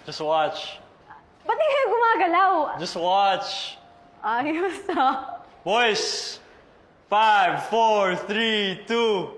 Just watch. Ba't di kayo gumagalaw? Just watch. Ayos ah. Boys, 5, 4, 3, 2.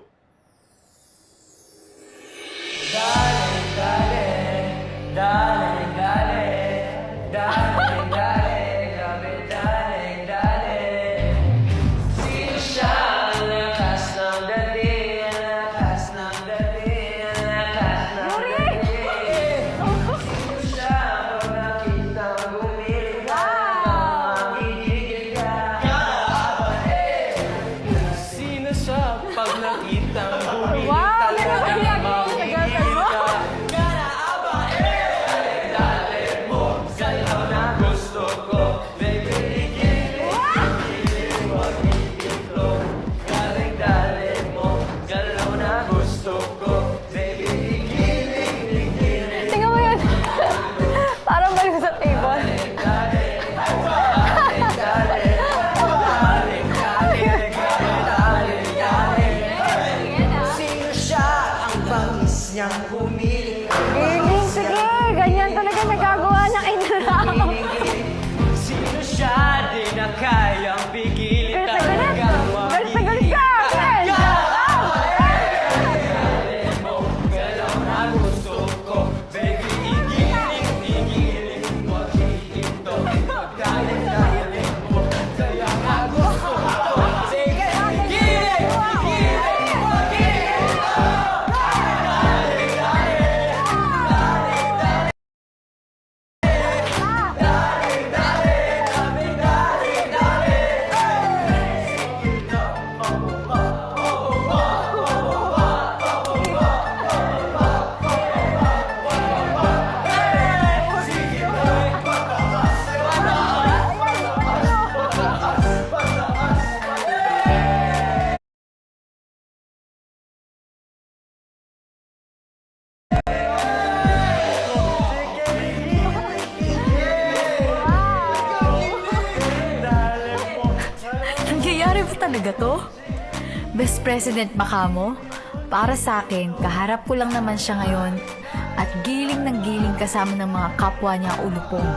Sino siya pag nakitang bumili Wow! Ano talaga ba yan? Sa girlfriend mo? Galaw na gusto ko, baby, igiling wag ititlo. Galing-galing mo, galaw na gusto ko, baby, igiling. Tingnan mo yun. Parang balik sa table. Sino siya ang bangis niyang humiling? Giling, sige. Ganyan talaga nagagawa ng inaraw. Sino siya di na kayang pigilin Galit na galit. talagang Galit na galit ka. Friend. galaw na gusto ko, baby, igiling, wag itinto. Galing-galing mo, kaya nga gusto ko. Sige, igiling, wag Nangyayari ba talaga to? Best President ba kamo? Para sa akin, kaharap ko lang naman siya ngayon at giling ng giling kasama ng mga kapwa niya ulupong.